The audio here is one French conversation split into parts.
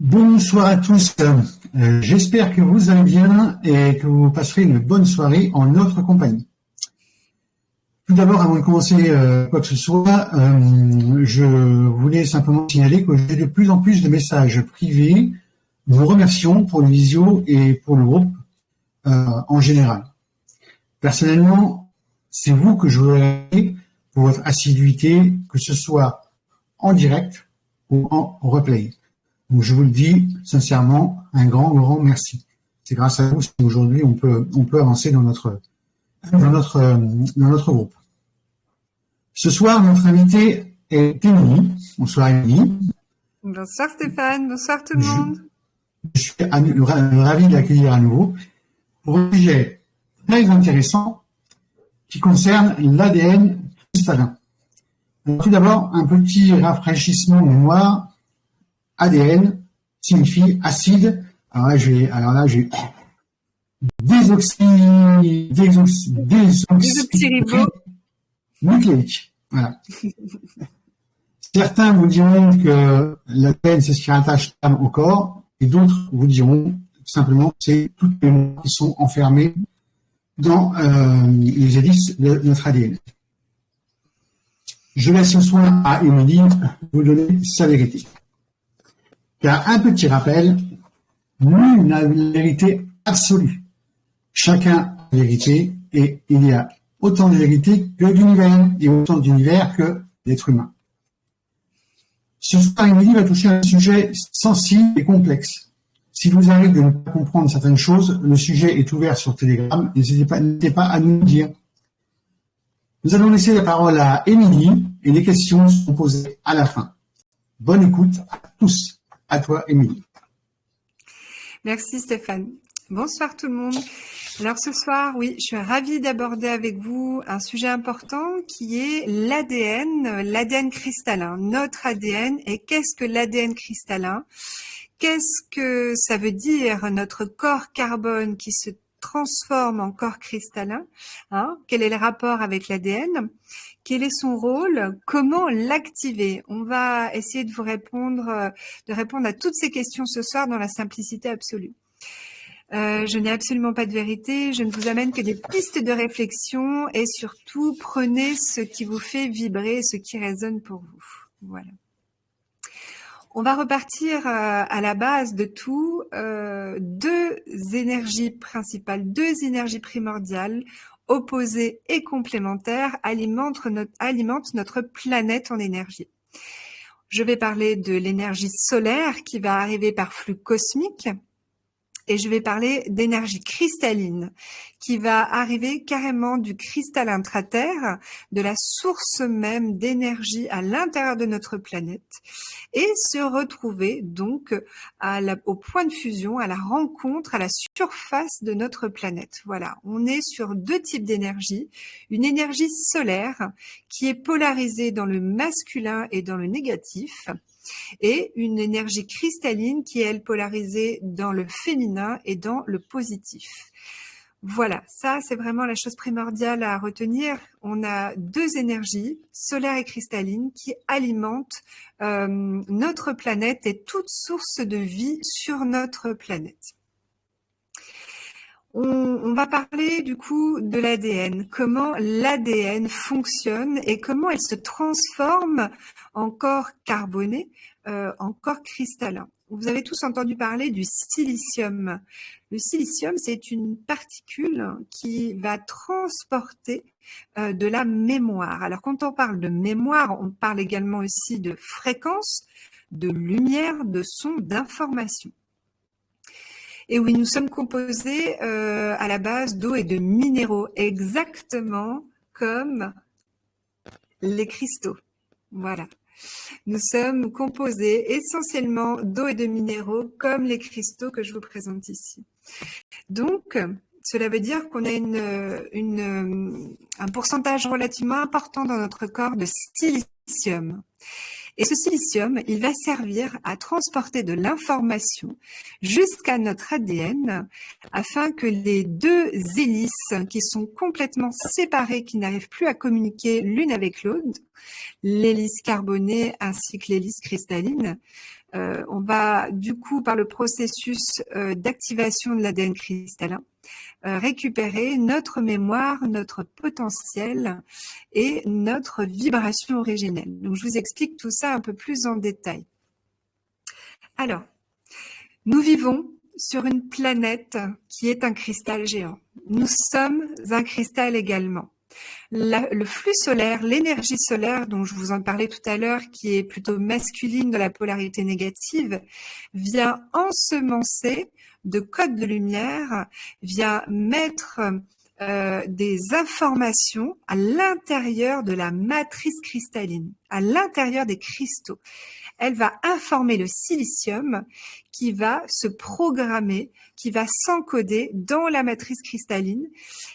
Bonsoir à tous. J'espère que vous allez bien et que vous passerez une bonne soirée en notre compagnie. Tout d'abord, avant de commencer quoi que ce soit, je voulais simplement signaler que j'ai de plus en plus de messages privés. Nous vous remercions pour le visio et pour le groupe en général. Personnellement, c'est vous que je voudrais pour votre assiduité, que ce soit en direct ou en replay. Donc, je vous le dis sincèrement, un grand merci. C'est grâce à vous qu'aujourd'hui on peut avancer dans notre groupe. Ce soir, notre invité est Émilie. Bonsoir Émilie. Bonsoir Stéphane, bonsoir tout le monde. Je suis ravi de l'accueillir à nouveau pour un sujet très intéressant qui concerne l'ADN cristallin. Alors, tout d'abord, un petit rafraîchissement de mémoire. ADN signifie acide. Alors là, je vais désoxyribonucléique. Voilà. Certains vous diront que l'ADN, c'est ce qui rattache l'âme au corps, et d'autres vous diront simplement que c'est toutes les mémoires qui sont enfermées dans les hélices de notre ADN. Je laisse le soin à Émilie de vous donner sa vérité. Car un petit rappel, nul n'a la vérité absolue. Chacun a la vérité et il y a autant de vérité que d'univers et autant d'univers que d'êtres humains. Ce soir, Émilie va toucher un sujet sensible et complexe. Si vous arrivez de ne pas comprendre certaines choses, le sujet est ouvert sur Telegram. N'hésitez pas à nous le dire. Nous allons laisser la parole à Émilie et les questions seront posées à la fin. Bonne écoute à tous. À toi, Émilie. Merci Stéphane. Bonsoir tout le monde. Alors ce soir, oui, je suis ravie d'aborder avec vous un sujet important qui est l'ADN cristallin, notre ADN. Et qu'est-ce que l'ADN cristallin? Qu'est-ce que ça veut dire notre corps carbone qui se transforme en corps cristallin? Quel est le rapport avec l'ADN? Quel est son rôle? Comment l'activer? On va essayer de répondre à toutes ces questions ce soir dans la simplicité absolue. Je n'ai absolument pas de vérité, je ne vous amène que des pistes de réflexion et surtout prenez ce qui vous fait vibrer, ce qui résonne pour vous. Voilà. On va repartir à la base de tout, deux énergies principales, deux énergies primordiales, opposées et complémentaires, alimentent notre planète en énergie. Je vais parler de l'énergie solaire qui va arriver par flux cosmique. Et je vais parler d'énergie cristalline qui va arriver carrément du cristal intraterre, de la source même d'énergie à l'intérieur de notre planète et se retrouver donc au point de fusion, à la rencontre, à la surface de notre planète. Voilà, on est sur deux types d'énergie. Une énergie solaire qui est polarisée dans le masculin et dans le négatif, et une énergie cristalline qui est, elle, polarisée dans le féminin et dans le positif. Voilà, ça c'est vraiment la chose primordiale à retenir. On a deux énergies, solaire et cristalline, qui alimentent notre planète et toute source de vie sur notre planète. On va parler du coup de l'ADN, comment l'ADN fonctionne et comment elle se transforme en corps carboné, en corps cristallin. Vous avez tous entendu parler du silicium. Le silicium, c'est une particule qui va transporter de la mémoire. Alors quand on parle de mémoire, on parle également aussi de fréquence, de lumière, de son, d'information. Et oui, nous sommes composés à la base d'eau et de minéraux, exactement comme les cristaux. Voilà. Nous sommes composés essentiellement d'eau et de minéraux comme les cristaux que je vous présente ici. Donc, cela veut dire qu'on a un pourcentage relativement important dans notre corps de silicium. Et ce silicium, il va servir à transporter de l'information jusqu'à notre ADN afin que les deux hélices qui sont complètement séparées, qui n'arrivent plus à communiquer l'une avec l'autre, l'hélice carbonée ainsi que l'hélice cristalline, on va du coup, par le processus d'activation de l'ADN cristallin, récupérer notre mémoire, notre potentiel et notre vibration originelle. Donc, je vous explique tout ça un peu plus en détail. Alors, nous vivons sur une planète qui est un cristal géant. Nous sommes un cristal également. Le flux solaire, l'énergie solaire dont je vous en parlais tout à l'heure, qui est plutôt masculine de la polarité négative, vient ensemencer de codes de lumière, vient mettre des informations à l'intérieur de la matrice cristalline, à l'intérieur des cristaux. Elle va informer le silicium qui va se programmer, qui va s'encoder dans la matrice cristalline.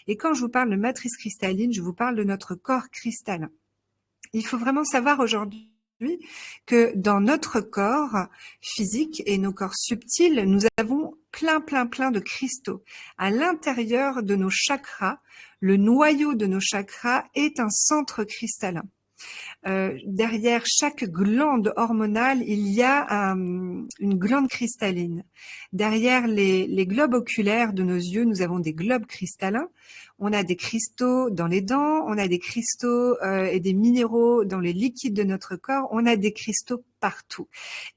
Et quand je vous parle de matrice cristalline, je vous parle de notre corps cristallin. Il faut vraiment savoir aujourd'hui que dans notre corps physique et nos corps subtils, nous avons plein de cristaux. À l'intérieur de nos chakras, le noyau de nos chakras est un centre cristallin. Derrière chaque glande hormonale, il y a une glande cristalline. Derrière les globes oculaires de nos yeux, nous avons des globes cristallins. On a des cristaux dans les dents, on a des cristaux et des minéraux dans les liquides de notre corps, on a des cristaux partout.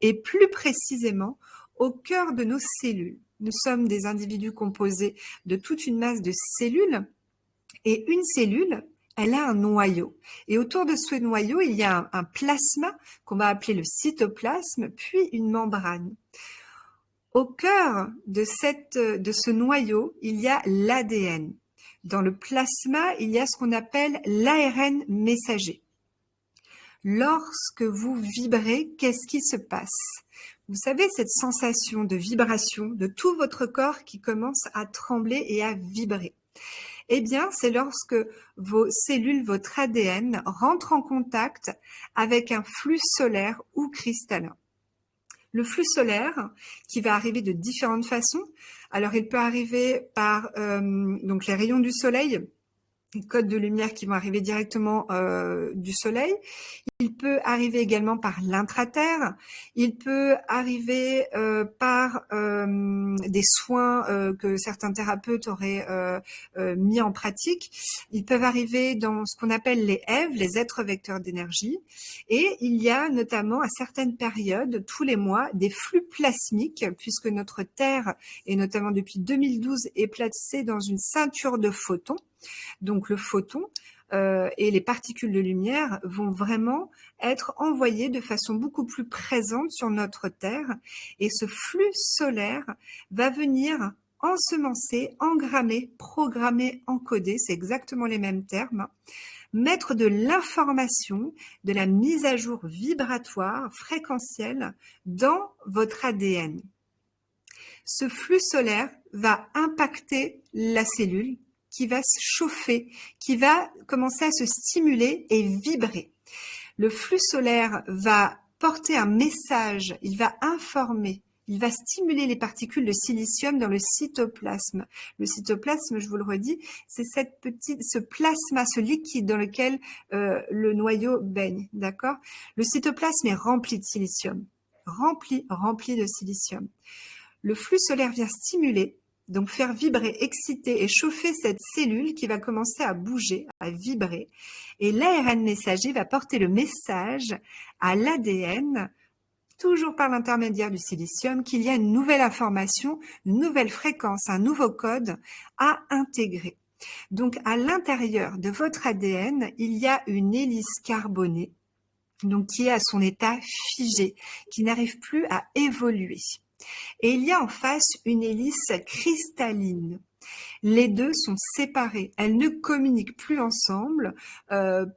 Et plus précisément, au cœur de nos cellules. Nous sommes des individus composés de toute une masse de cellules, et une cellule, elle a un noyau. Et autour de ce noyau, il y a un plasma qu'on va appeler le cytoplasme, puis une membrane. Au cœur de ce noyau, il y a l'ADN. Dans le plasma, il y a ce qu'on appelle l'ARN messager. Lorsque vous vibrez, qu'est-ce qui se passe? Vous savez, cette sensation de vibration de tout votre corps qui commence à trembler et à vibrer. Eh bien, c'est lorsque vos cellules, votre ADN, rentrent en contact avec un flux solaire ou cristallin. Le flux solaire, qui va arriver de différentes façons. Alors, il peut arriver par donc les rayons du soleil, les codes de lumière qui vont arriver directement du soleil. Il peut arriver également par l'intraterre. Il peut arriver par des soins que certains thérapeutes auraient mis en pratique. Ils peuvent arriver dans ce qu'on appelle les EV, les êtres vecteurs d'énergie. Et il y a notamment à certaines périodes, tous les mois, des flux plasmiques, puisque notre Terre, et notamment depuis 2012, est placée dans une ceinture de photons. Donc le photon et les particules de lumière vont vraiment être envoyées de façon beaucoup plus présente sur notre Terre. Et ce flux solaire va venir ensemencer, engrammer, programmer, encoder, c'est exactement les mêmes termes, mettre de l'information, de la mise à jour vibratoire, fréquentielle dans votre ADN. Ce flux solaire va impacter la cellule, qui va se chauffer, qui va commencer à se stimuler et vibrer. Le flux solaire va porter un message, il va informer, il va stimuler les particules de silicium dans le cytoplasme. Le cytoplasme, je vous le redis, c'est ce plasma, ce liquide dans lequel le noyau baigne, d'accord? Le cytoplasme est rempli de silicium, rempli de silicium. Le flux solaire vient stimuler, donc faire vibrer, exciter et chauffer cette cellule qui va commencer à bouger, à vibrer. Et l'ARN messager va porter le message à l'ADN, toujours par l'intermédiaire du silicium, qu'il y a une nouvelle information, une nouvelle fréquence, un nouveau code à intégrer. Donc à l'intérieur de votre ADN, il y a une hélice carbonée, donc qui est à son état figé, qui n'arrive plus à évoluer. Et il y a en face une hélice cristalline. Les deux sont séparées. Elles ne communiquent plus ensemble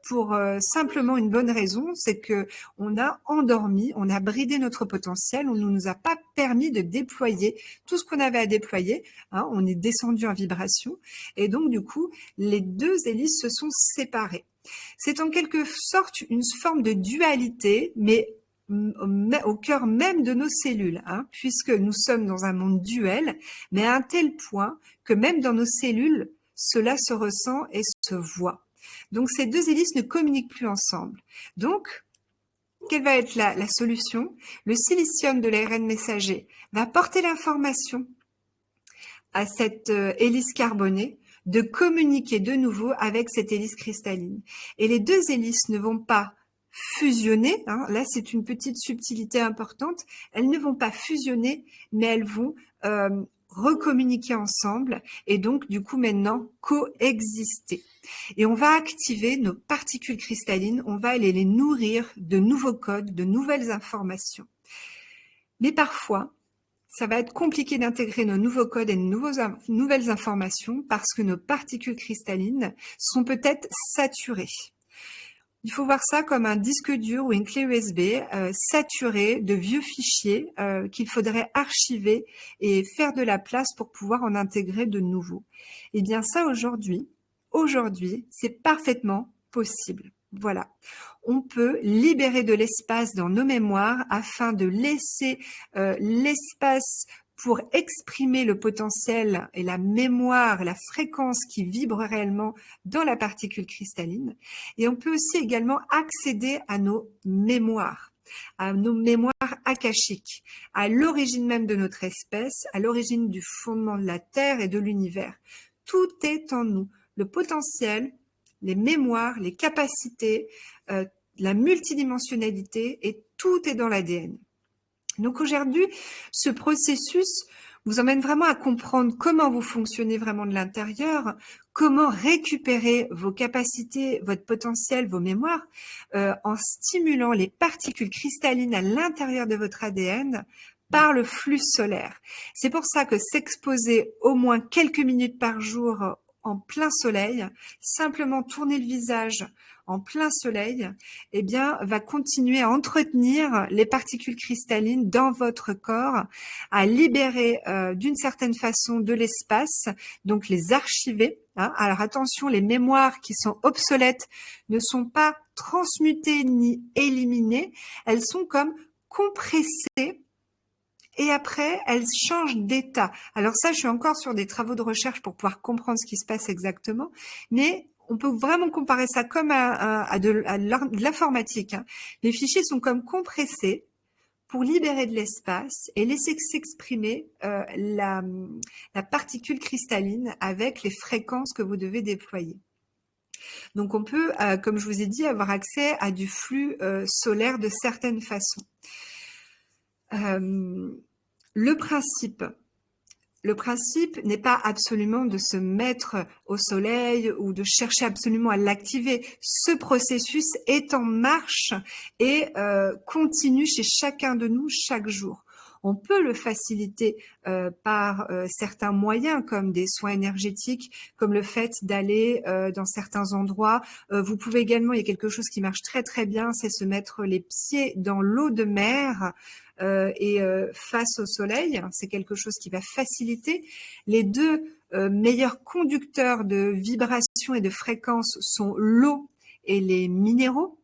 pour simplement une bonne raison, c'est que on a endormi, on a bridé notre potentiel, on ne nous a pas permis de déployer tout ce qu'on avait à déployer. Hein, on est descendu en vibration et donc du coup, les deux hélices se sont séparées. C'est en quelque sorte une forme de dualité, mais au cœur même de nos cellules, hein, puisque nous sommes dans un monde duel, mais à un tel point que même dans nos cellules, cela se ressent et se voit. Donc ces deux hélices ne communiquent plus ensemble. Donc, quelle va être la solution? Le silicium de l'ARN messager va porter l'information à cette hélice carbonée de communiquer de nouveau avec cette hélice cristalline. Et les deux hélices ne vont pas fusionner, hein, là c'est une petite subtilité importante, elles ne vont pas fusionner, mais elles vont recommuniquer ensemble et donc du coup maintenant coexister. Et on va activer nos particules cristallines, on va aller les nourrir de nouveaux codes, de nouvelles informations. Mais parfois, ça va être compliqué d'intégrer nos nouveaux codes et nouvelles informations parce que nos particules cristallines sont peut-être saturées. Il faut voir ça comme un disque dur ou une clé USB saturée de vieux fichiers qu'il faudrait archiver et faire de la place pour pouvoir en intégrer de nouveaux. Et bien ça aujourd'hui, c'est parfaitement possible. Voilà. On peut libérer de l'espace dans nos mémoires afin de laisser l'espace pour exprimer le potentiel et la mémoire, la fréquence qui vibre réellement dans la particule cristalline. Et on peut aussi également accéder à nos mémoires akashiques, à l'origine même de notre espèce, à l'origine du fondement de la Terre et de l'univers. Tout est en nous. Le potentiel, les mémoires, les capacités, la multidimensionnalité, et tout est dans l'ADN. Donc aujourd'hui, ce processus vous emmène vraiment à comprendre comment vous fonctionnez vraiment de l'intérieur, comment récupérer vos capacités, votre potentiel, vos mémoires, en stimulant les particules cristallines à l'intérieur de votre ADN par le flux solaire. C'est pour ça que s'exposer au moins quelques minutes par jour en plein soleil, simplement tourner le visage en plein soleil, eh bien, va continuer à entretenir les particules cristallines dans votre corps, à libérer d'une certaine façon de l'espace, donc les archiver. Hein. Alors attention, les mémoires qui sont obsolètes ne sont pas transmutées ni éliminées, elles sont comme compressées. Et après, elles changent d'état. Alors ça, je suis encore sur des travaux de recherche pour pouvoir comprendre ce qui se passe exactement. Mais on peut vraiment comparer ça comme à de l'informatique. Hein. Les fichiers sont comme compressés pour libérer de l'espace et laisser s'exprimer la particule cristalline avec les fréquences que vous devez déployer. Donc on peut, comme je vous ai dit, avoir accès à du flux solaire de certaines façons. Le principe n'est pas absolument de se mettre au soleil ou de chercher absolument à l'activer. Ce processus est en marche et continue chez chacun de nous chaque jour. On peut le faciliter par certains moyens comme des soins énergétiques, comme le fait d'aller dans certains endroits. Vous pouvez également, il y a quelque chose qui marche très très bien, c'est se mettre les pieds dans l'eau de mer et face au soleil. C'est quelque chose qui va faciliter. Les deux meilleurs conducteurs de vibrations et de fréquences sont l'eau et les minéraux.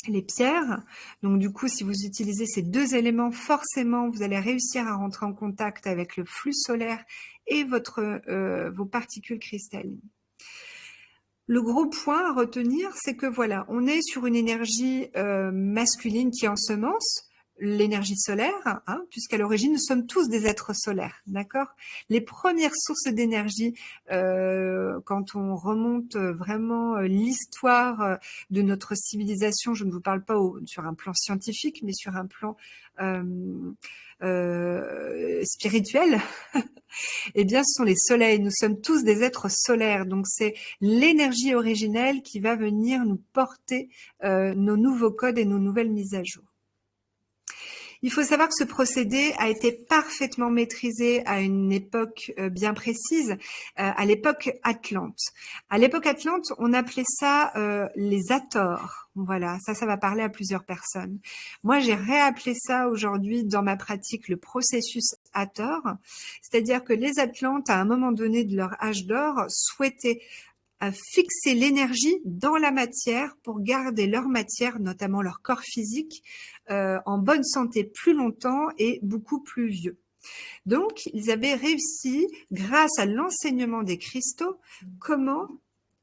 Les pierres. Donc du coup, si vous utilisez ces deux éléments, forcément, vous allez réussir à rentrer en contact avec le flux solaire et vos particules cristallines. Le gros point à retenir, c'est que voilà, on est sur une énergie masculine qui ensemence l'énergie solaire, hein, puisqu'à l'origine, nous sommes tous des êtres solaires, d'accord? Les premières sources d'énergie, quand on remonte vraiment l'histoire de notre civilisation, je ne vous parle pas sur un plan scientifique, mais sur un plan spirituel, eh bien, ce sont les soleils. Nous sommes tous des êtres solaires, donc c'est l'énergie originelle qui va venir nous porter nos nouveaux codes et nos nouvelles mises à jour. Il faut savoir que ce procédé a été parfaitement maîtrisé à une époque bien précise, à l'époque Atlante. À l'époque Atlante, on appelait ça les Hathors. Voilà, ça va parler à plusieurs personnes. Moi, j'ai réappelé ça aujourd'hui dans ma pratique le processus Hathor, c'est-à-dire que les Atlantes, à un moment donné de leur âge d'or, souhaitaient à fixer l'énergie dans la matière pour garder leur matière, notamment leur corps physique, en bonne santé plus longtemps et beaucoup plus vieux. Donc, ils avaient réussi, grâce à l'enseignement des cristaux, comment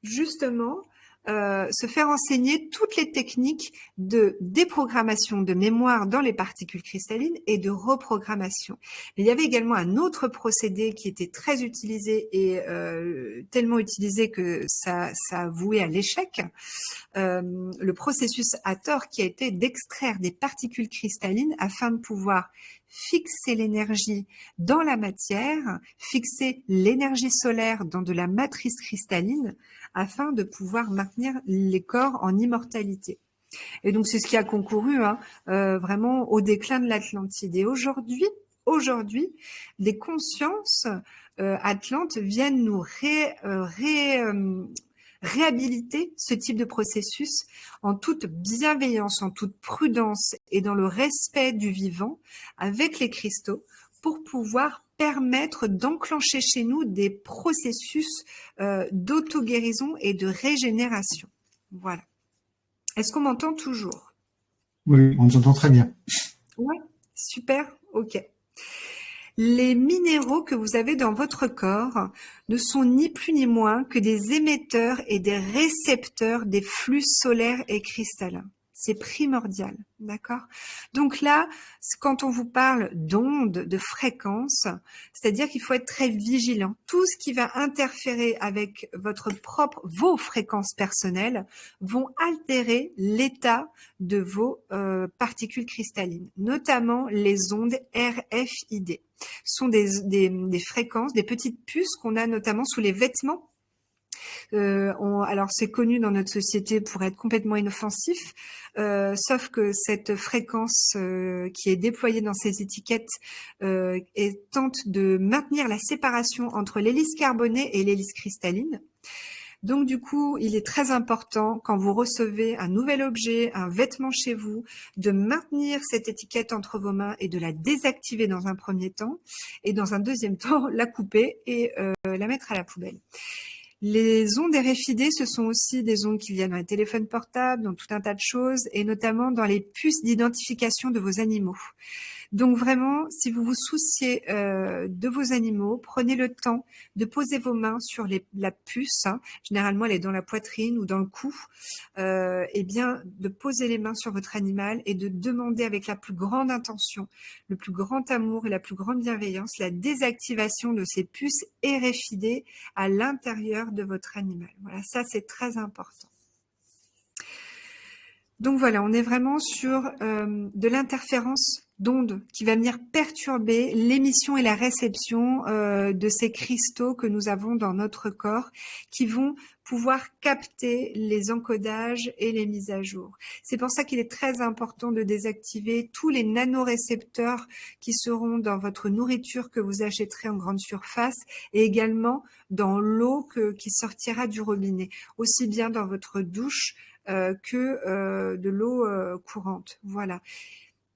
justement se faire enseigner toutes les techniques de déprogrammation de mémoire dans les particules cristallines et de reprogrammation. Mais il y avait également un autre procédé qui était très utilisé et tellement utilisé que ça a voué à l'échec. Le processus Hathor qui a été d'extraire des particules cristallines afin de pouvoir fixer l'énergie dans la matière, fixer l'énergie solaire dans de la matrice cristalline afin de pouvoir maintenir les corps en immortalité. Et donc c'est ce qui a concouru vraiment au déclin de l'Atlantide. Et aujourd'hui, des consciences atlantes viennent nous réhabiliter ce type de processus en toute bienveillance, en toute prudence et dans le respect du vivant avec les cristaux pour pouvoir permettre d'enclencher chez nous des processus d'auto-guérison et de régénération. Voilà. Est-ce qu'on m'entend toujours? Oui, on t'entend très bien. Ouais, super, ok. Les minéraux que vous avez dans votre corps ne sont ni plus ni moins que des émetteurs et des récepteurs des flux solaires et cristallins. C'est primordial, d'accord? Donc là, quand on vous parle d'ondes, de fréquences, c'est-à-dire qu'il faut être très vigilant. Tout ce qui va interférer avec vos fréquences personnelles vont altérer l'état de vos particules cristallines, notamment les ondes RFID. Ce sont des fréquences, des petites puces qu'on a notamment sous les vêtements. Alors c'est connu dans notre société pour être complètement inoffensif, sauf que cette fréquence qui est déployée dans ces étiquettes tente de maintenir la séparation entre l'hélice carbonée et l'hélice cristalline. Donc du coup, il est très important quand vous recevez un nouvel objet, un vêtement chez vous, de maintenir cette étiquette entre vos mains et de la désactiver dans un premier temps, et dans un deuxième temps, la couper et la mettre à la poubelle. Les ondes RFID, ce sont aussi des ondes qui viennent dans les téléphones portables, dans tout un tas de choses, et notamment dans les puces d'identification de vos animaux. Donc vraiment, si vous vous souciez de vos animaux, prenez le temps de poser vos mains sur la puce. Généralement, elle est dans la poitrine ou dans le cou. Et bien, de poser les mains sur votre animal et de demander avec la plus grande intention, le plus grand amour et la plus grande bienveillance la désactivation de ces puces RFID à l'intérieur de votre animal. Voilà, ça c'est très important. Donc voilà, on est vraiment sur de l'interférence d'ondes qui va venir perturber l'émission et la réception de ces cristaux que nous avons dans notre corps, qui vont pouvoir capter les encodages et les mises à jour. C'est pour ça qu'il est très important de désactiver tous les nanorécepteurs qui seront dans votre nourriture que vous achèterez en grande surface et également dans l'eau qui sortira du robinet, aussi bien dans votre douche que de l'eau courante. Voilà.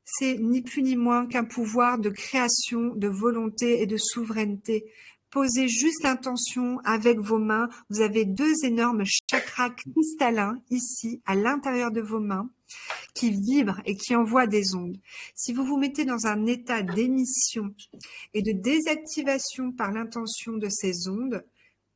C'est ni plus ni moins qu'un pouvoir de création, de volonté et de souveraineté. Posez juste l'intention avec vos mains. Vous avez 2 énormes chakras cristallins ici, à l'intérieur de vos mains, qui vibrent et qui envoient des ondes. Si vous vous mettez dans un état d'émission et de désactivation par l'intention de ces ondes,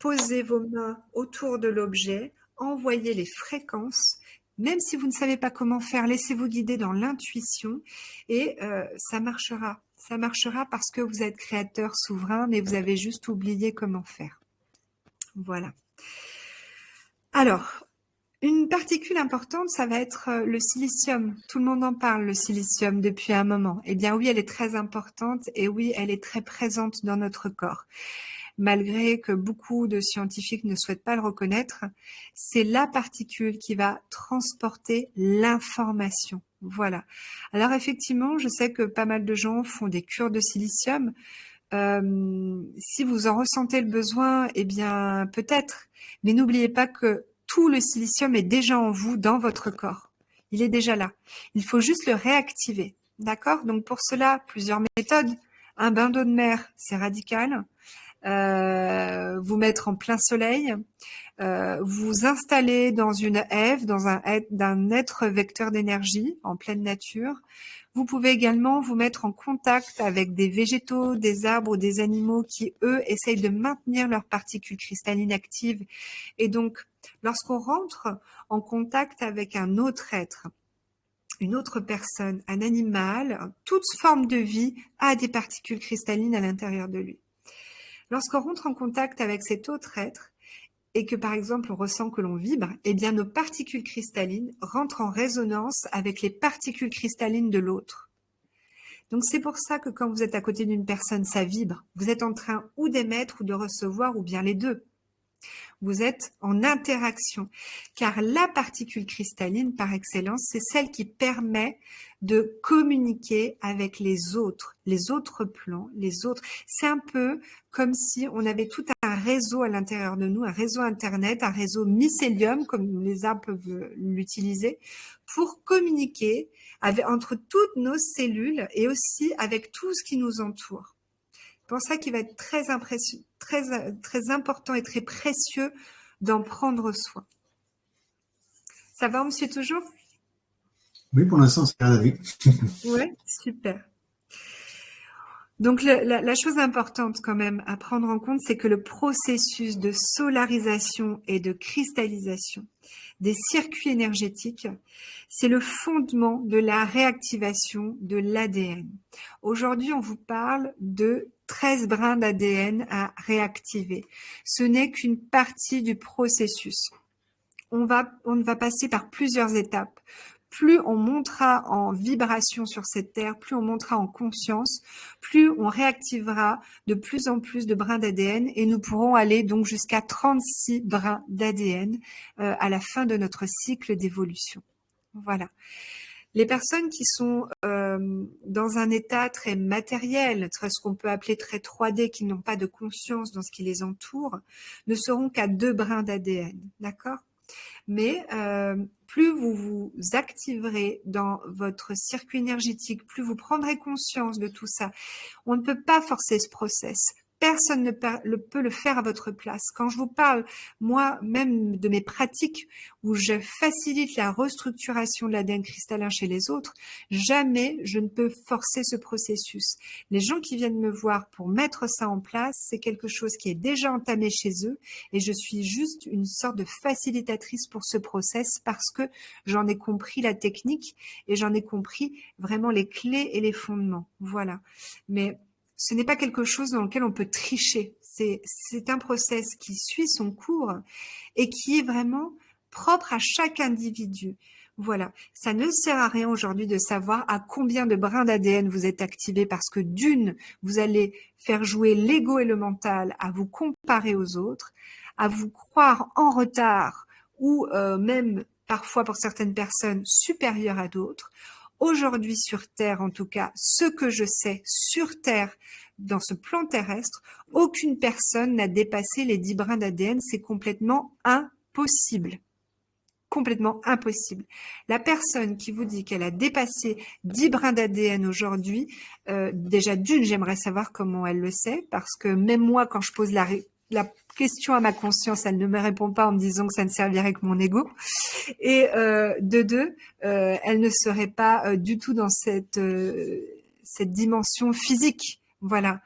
posez vos mains autour de l'objet, envoyez les fréquences. Même si vous ne savez pas comment faire, laissez-vous guider dans l'intuition et ça marchera. Ça marchera parce que vous êtes créateur souverain, mais vous avez juste oublié comment faire. Voilà. Alors, une particule importante, ça va être le silicium. Tout le monde en parle, le silicium, depuis un moment. Eh bien oui, elle est très importante et oui, elle est très présente dans notre corps. Malgré que beaucoup de scientifiques ne souhaitent pas le reconnaître, c'est la particule qui va transporter l'information. Voilà. Alors effectivement, je sais que pas mal de gens font des cures de silicium. Si vous en ressentez le besoin, eh bien peut-être. Mais n'oubliez pas que tout le silicium est déjà en vous, dans votre corps. Il est déjà là. Il faut juste le réactiver. D'accord? Donc pour cela, plusieurs méthodes. Un bain d'eau de mer, c'est radical. vous mettre en plein soleil, vous installer dans une ève, d'un être vecteur d'énergie en pleine nature. Vous pouvez également vous mettre en contact avec des végétaux, des arbres ou des animaux qui, eux, essayent de maintenir leurs particules cristallines actives. Et donc, lorsqu'on rentre en contact avec un autre être, une autre personne, un animal, toute forme de vie a des particules cristallines à l'intérieur de lui. Lorsqu'on rentre en contact avec cet autre être, et que par exemple on ressent que l'on vibre, eh bien nos particules cristallines rentrent en résonance avec les particules cristallines de l'autre. Donc c'est pour ça que quand vous êtes à côté d'une personne, ça vibre. Vous êtes en train ou d'émettre ou de recevoir, ou bien les deux. Vous êtes en interaction, car la particule cristalline par excellence, c'est celle qui permet de communiquer avec les autres plans, les autres. C'est un peu comme si on avait tout un réseau à l'intérieur de nous, un réseau Internet, un réseau mycélium, comme les arbres peuvent l'utiliser, pour communiquer entre toutes nos cellules et aussi avec tout ce qui nous entoure. C'est pour ça qu'il va être très important et très précieux d'en prendre soin. Ça va, monsieur, toujours? Oui, pour l'instant, c'est bien la vie. Oui, super. Donc, la chose importante quand même à prendre en compte, c'est que le processus de solarisation et de cristallisation des circuits énergétiques, c'est le fondement de la réactivation de l'ADN. Aujourd'hui, on vous parle de 13 brins d'ADN à réactiver. Ce n'est qu'une partie du processus. On va passer par plusieurs étapes. Plus on montera en vibration sur cette terre, plus on montera en conscience, plus on réactivera de plus en plus de brins d'ADN et nous pourrons aller donc jusqu'à 36 brins d'ADN à la fin de notre cycle d'évolution. Voilà. Les personnes qui sont dans un état très matériel, ce qu'on peut appeler très 3D, qui n'ont pas de conscience dans ce qui les entoure, ne seront qu'à 2 brins d'ADN, d'accord ? Mais plus vous vous activerez dans votre circuit énergétique, plus vous prendrez conscience de tout ça. On ne peut pas forcer ce process. Personne ne peut le faire à votre place. Quand je vous parle, moi, même de mes pratiques où je facilite la restructuration de l'ADN cristallin chez les autres, jamais je ne peux forcer ce processus. Les gens qui viennent me voir pour mettre ça en place, c'est quelque chose qui est déjà entamé chez eux et je suis juste une sorte de facilitatrice pour ce process parce que j'en ai compris la technique et j'en ai compris vraiment les clés et les fondements. Voilà. Mais ce n'est pas quelque chose dans lequel on peut tricher. C'est un process qui suit son cours et qui est vraiment propre à chaque individu. Voilà. Ça ne sert à rien aujourd'hui de savoir à combien de brins d'ADN vous êtes activé parce que d'une, vous allez faire jouer l'ego et le mental à vous comparer aux autres, à vous croire en retard ou même parfois pour certaines personnes supérieures à d'autres. Aujourd'hui sur Terre, en tout cas, ce que je sais sur Terre, dans ce plan terrestre, aucune personne n'a dépassé les 10 brins d'ADN. C'est complètement impossible. Complètement impossible. La personne qui vous dit qu'elle a dépassé 10 brins d'ADN aujourd'hui, déjà d'une, j'aimerais savoir comment elle le sait, parce que même moi, quand je pose la question à ma conscience, elle ne me répond pas en me disant que ça ne servirait que mon ego. Et de deux, elle ne serait pas du tout dans cette dimension physique. Voilà.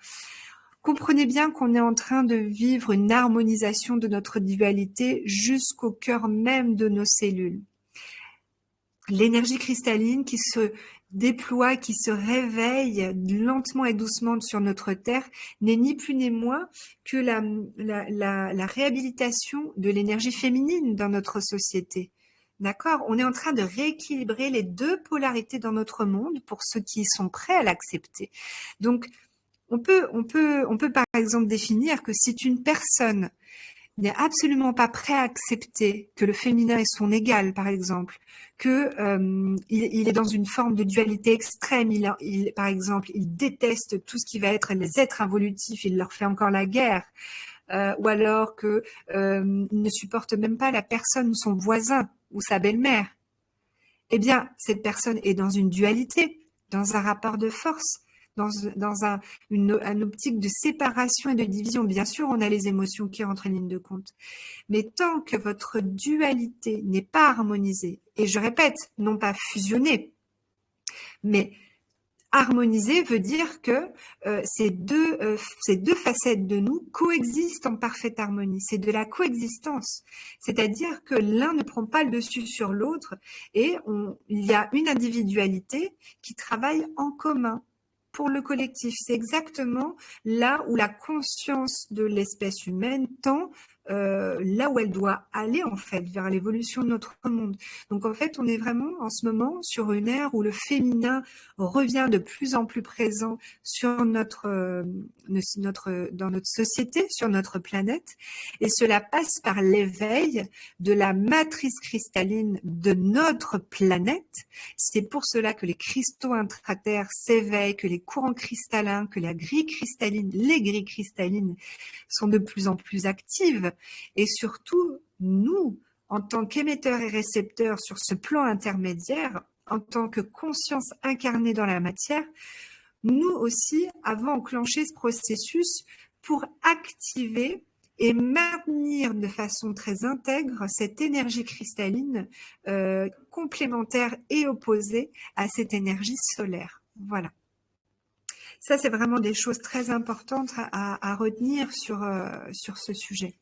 Comprenez bien qu'on est en train de vivre une harmonisation de notre dualité jusqu'au cœur même de nos cellules. L'énergie cristalline qui se déploie, qui se réveille lentement et doucement sur notre Terre n'est ni plus ni moins que la réhabilitation de l'énergie féminine dans notre société. D'accord ? On est en train de rééquilibrer les deux polarités dans notre monde pour ceux qui sont prêts à l'accepter. Donc, on peut par exemple définir que si une personne n'est absolument pas prêt à accepter que le féminin est son égal, par exemple, que il est dans une forme de dualité extrême, par exemple, il déteste tout ce qui va être les êtres involutifs, il leur fait encore la guerre, ou alors que il ne supporte même pas la personne ou son voisin ou sa belle-mère. Eh bien, cette personne est dans une dualité, dans un rapport de force. une optique de séparation et de division. Bien sûr, on a les émotions qui rentrent en ligne de compte. Mais tant que votre dualité n'est pas harmonisée, et je répète, non pas fusionnée, mais harmoniser veut dire que ces deux facettes de nous coexistent en parfaite harmonie. C'est de la coexistence. C'est-à-dire que l'un ne prend pas le dessus sur l'autre et il y a une individualité qui travaille en commun pour le collectif. C'est exactement là où la conscience de l'espèce humaine tend là où elle doit aller en fait, vers l'évolution de notre monde. Donc en fait, on est vraiment en ce moment sur une ère où le féminin revient de plus en plus présent sur dans notre société, sur notre planète, et cela passe par l'éveil de la matrice cristalline de notre planète. C'est pour cela que les cristaux intraterres s'éveillent, que les courants cristallins, que les grilles cristallines sont de plus en plus actives. Et surtout, nous, en tant qu'émetteurs et récepteurs sur ce plan intermédiaire, en tant que conscience incarnée dans la matière, nous aussi avons enclenché ce processus pour activer et maintenir de façon très intègre cette énergie cristalline complémentaire et opposée à cette énergie solaire. Voilà. Ça, c'est vraiment des choses très importantes à retenir sur ce sujet.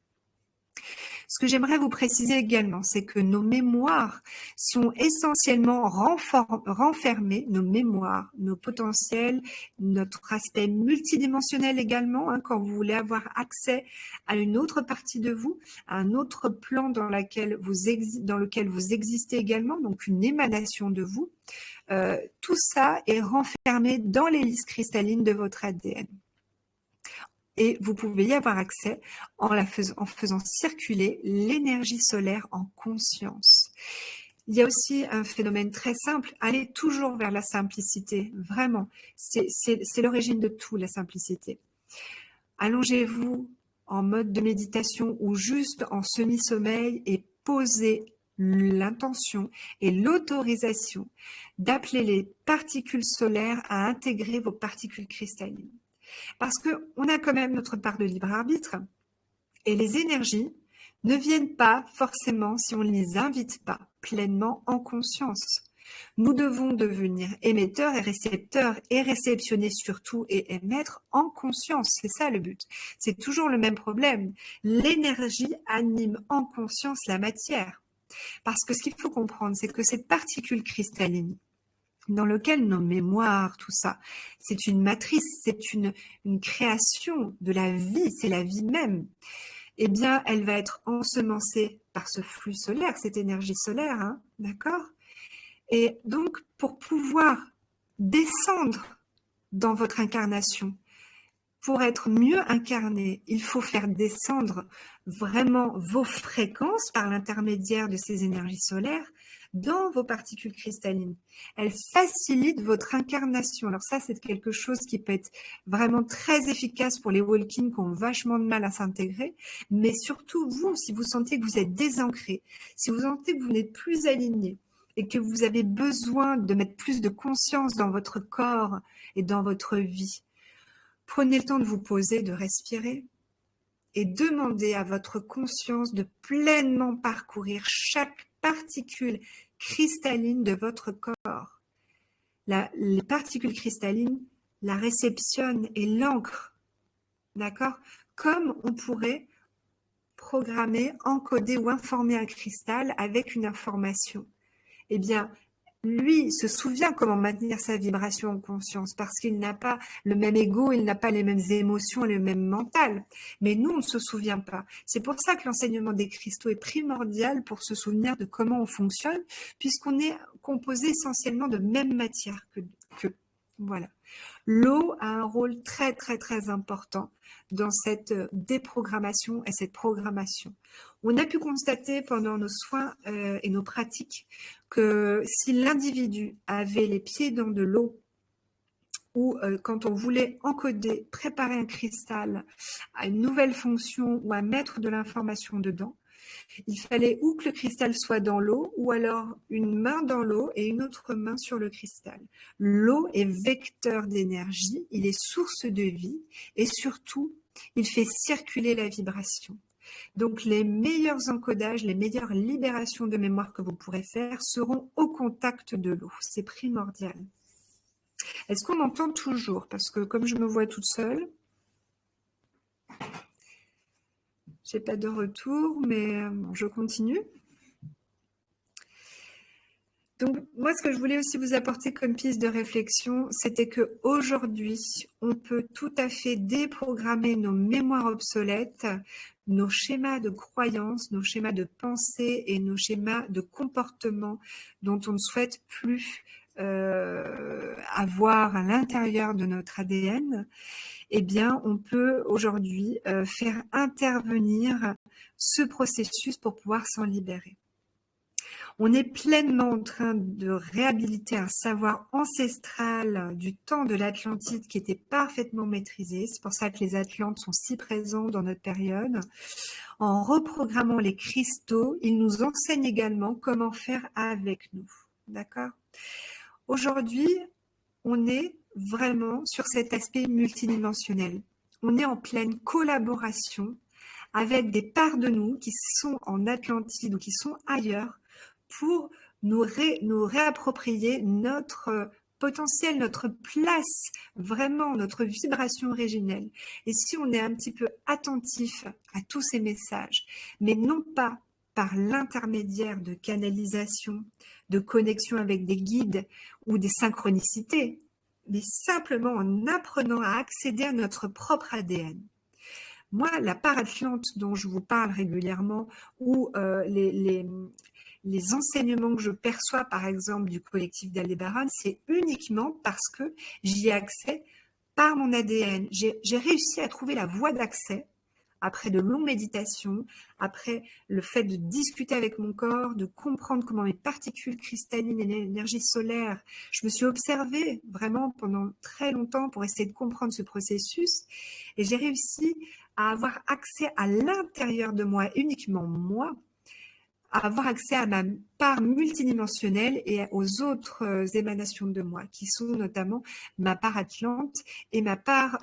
Ce que j'aimerais vous préciser également, c'est que nos mémoires sont essentiellement renfermées, nos mémoires, nos potentiels, notre aspect multidimensionnel également, quand vous voulez avoir accès à une autre partie de vous, à un autre plan dans lequel vous existez également, donc une émanation de vous. Tout ça est renfermé dans l'hélice cristalline de votre ADN. Et vous pouvez y avoir accès en faisant circuler l'énergie solaire en conscience. Il y a aussi un phénomène très simple, allez toujours vers la simplicité, vraiment. C'est l'origine de tout, la simplicité. Allongez-vous en mode de méditation ou juste en semi-sommeil et posez l'intention et l'autorisation d'appeler les particules solaires à intégrer vos particules cristallines. Parce qu'on a quand même notre part de libre arbitre et les énergies ne viennent pas forcément si on ne les invite pas pleinement en conscience. Nous devons devenir émetteurs et réceptionner surtout et émettre en conscience. C'est ça le but. C'est toujours le même problème. L'énergie anime en conscience la matière. Parce que ce qu'il faut comprendre, c'est que cette particule cristalline, dans lequel nos mémoires, tout ça, c'est une matrice, c'est une création de la vie, c'est la vie même. Eh bien, elle va être ensemencée par ce flux solaire, cette énergie solaire, d'accord ? Et donc, pour pouvoir descendre dans votre incarnation, pour être mieux incarné, il faut faire descendre vraiment vos fréquences par l'intermédiaire de ces énergies solaires dans vos particules cristallines. Elles facilitent votre incarnation. Alors ça, c'est quelque chose qui peut être vraiment très efficace pour les walk-ins qui ont vachement de mal à s'intégrer, mais surtout vous, si vous sentez que vous êtes désancré, si vous sentez que vous n'êtes plus aligné et que vous avez besoin de mettre plus de conscience dans votre corps et dans votre vie, prenez le temps de vous poser, de respirer et demandez à votre conscience de pleinement parcourir chaque particule cristalline de votre corps. Les particules cristallines la réceptionnent et l'ancrent, d'accord ? Comme on pourrait programmer, encoder ou informer un cristal avec une information. Eh bien, lui se souvient comment maintenir sa vibration en conscience parce qu'il n'a pas le même ego, il n'a pas les mêmes émotions et le même mental. Mais nous, on ne se souvient pas. C'est pour ça que l'enseignement des cristaux est primordial pour se souvenir de comment on fonctionne, puisqu'on est composé essentiellement de même matière que voilà. L'eau a un rôle très, très, très important dans cette déprogrammation et cette programmation. On a pu constater pendant nos soins et nos pratiques que si l'individu avait les pieds dans de l'eau ou quand on voulait encoder, préparer un cristal à une nouvelle fonction ou à mettre de l'information dedans, Il fallait ou que le cristal soit dans l'eau, ou alors une main dans l'eau et une autre main sur le cristal. L'eau est vecteur d'énergie, il est source de vie et surtout, il fait circuler la vibration. Donc, les meilleurs encodages, les meilleures libérations de mémoire que vous pourrez faire seront au contact de l'eau. C'est primordial. Est-ce qu'on m'entend toujours? Parce que comme je me vois toute seule, j'ai pas de retour, mais bon, je continue. Donc, moi, ce que je voulais aussi vous apporter comme piste de réflexion, c'était qu'aujourd'hui, on peut tout à fait déprogrammer nos mémoires obsolètes, nos schémas de croyances, nos schémas de pensée et nos schémas de comportement dont on ne souhaite plus avoir à l'intérieur de notre ADN. Eh bien, on peut aujourd'hui faire intervenir ce processus pour pouvoir s'en libérer. On est pleinement en train de réhabiliter un savoir ancestral du temps de l'Atlantide qui était parfaitement maîtrisé. C'est pour ça que les Atlantes sont si présents dans notre période. En reprogrammant les cristaux, ils nous enseignent également comment faire avec nous. D'accord ? Aujourd'hui, on est vraiment sur cet aspect multidimensionnel. On est en pleine collaboration avec des parts de nous qui sont en Atlantide ou qui sont ailleurs pour nous réapproprier notre potentiel, notre place, vraiment notre vibration originelle. Et si on est un petit peu attentif à tous ces messages, mais non pas par l'intermédiaire de canalisation, de connexion avec des guides ou des synchronicités, mais simplement en apprenant à accéder à notre propre ADN. Moi, la part Atlante dont je vous parle régulièrement, ou les enseignements que je perçois, par exemple, du collectif d'Aldébaran, c'est uniquement parce que j'y ai accès par mon ADN. J'ai réussi à trouver la voie d'accès après de longues méditations, après le fait de discuter avec mon corps, de comprendre comment mes particules cristallines et l'énergie solaire, je me suis observée vraiment pendant très longtemps pour essayer de comprendre ce processus, et j'ai réussi à avoir accès à l'intérieur de moi, uniquement moi, à avoir accès à ma part multidimensionnelle et aux autres émanations de moi, qui sont notamment ma part Atlante et ma part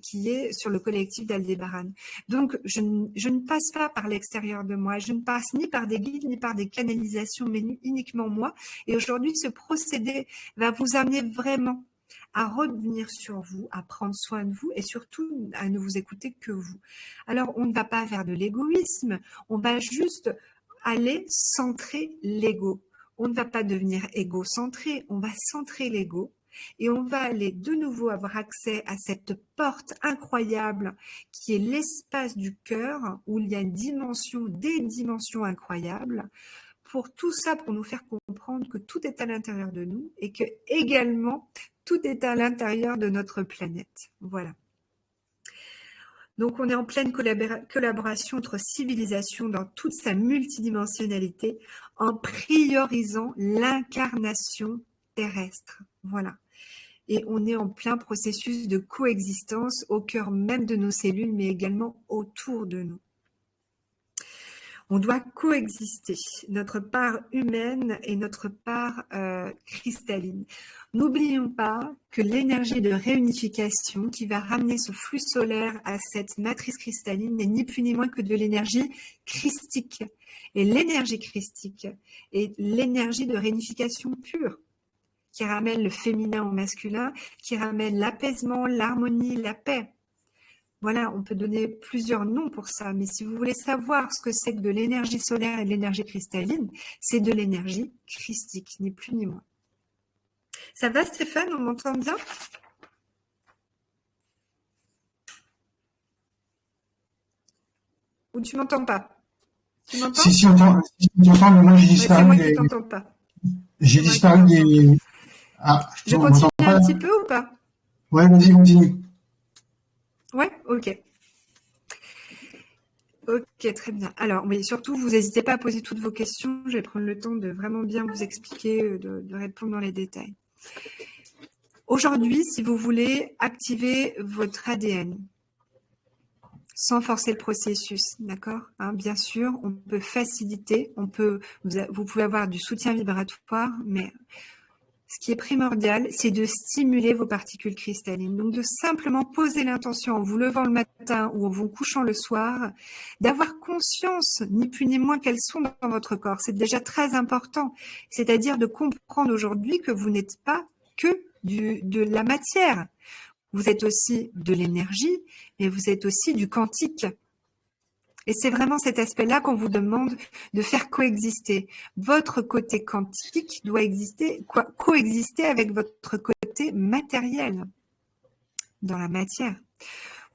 qui est sur le collectif d'Aldébaran. Donc, je ne passe pas par l'extérieur de moi, je ne passe ni par des guides, ni par des canalisations, mais uniquement moi. Et aujourd'hui, ce procédé va vous amener vraiment à revenir sur vous, à prendre soin de vous et surtout à ne vous écouter que vous. Alors, on ne va pas vers de l'égoïsme, on va juste aller centrer l'ego. On ne va pas devenir égocentré, on va centrer l'ego et on va aller de nouveau avoir accès à cette porte incroyable qui est l'espace du cœur où il y a une dimension, des dimensions incroyables. Pour tout ça, pour nous faire comprendre que tout est à l'intérieur de nous et que également tout est à l'intérieur de notre planète. Voilà. Donc, on est en pleine collaboration entre civilisations dans toute sa multidimensionnalité en priorisant l'incarnation terrestre. Voilà. Et on est en plein processus de coexistence au cœur même de nos cellules, mais également autour de nous. On doit coexister, notre part humaine et notre part cristalline. N'oublions pas que l'énergie de réunification qui va ramener ce flux solaire à cette matrice cristalline n'est ni plus ni moins que de l'énergie christique. Et l'énergie christique est l'énergie de réunification pure, qui ramène le féminin au masculin, qui ramène l'apaisement, l'harmonie, la paix. Voilà, on peut donner plusieurs noms pour ça, mais si vous voulez savoir ce que c'est que de l'énergie solaire et de l'énergie cristalline, c'est de l'énergie christique, ni plus ni moins. Ça va Stéphane, on m'entend bien? Ou tu m'entends pas? Tu m'entends? Si, on t'entend, mais moi j'ai disparu. C'est moi qui t'entends pas. J'ai disparu des... Ah, je continue un petit peu ou pas? Ouais, vas-y, continue. Ouais, ok. Ok, très bien. Alors, oui, surtout, vous n'hésitez pas à poser toutes vos questions. Je vais prendre le temps de vraiment bien vous expliquer, de répondre dans les détails. Aujourd'hui, si vous voulez activer votre ADN, sans forcer le processus, d'accord, hein, bien sûr, on peut faciliter, vous pouvez avoir du soutien vibratoire, mais ce qui est primordial, c'est de stimuler vos particules cristallines. Donc, de simplement poser l'intention en vous levant le matin ou en vous couchant le soir, d'avoir conscience, ni plus ni moins, qu'elles sont dans votre corps. C'est déjà très important. C'est-à-dire de comprendre aujourd'hui que vous n'êtes pas que de la matière. Vous êtes aussi de l'énergie, mais vous êtes aussi du quantique. Et c'est vraiment cet aspect-là qu'on vous demande de faire coexister. Votre côté quantique doit coexister avec votre côté matériel dans la matière.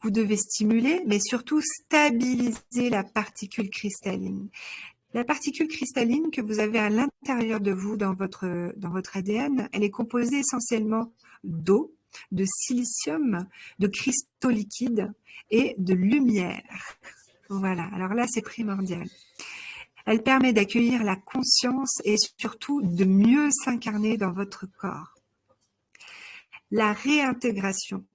Vous devez stimuler, mais surtout stabiliser la particule cristalline. La particule cristalline que vous avez à l'intérieur de vous, dans votre ADN, elle est composée essentiellement d'eau, de silicium, de cristaux liquides et de lumière. Voilà, alors là, c'est primordial. Elle permet d'accueillir la conscience et surtout de mieux s'incarner dans votre corps. La réintégration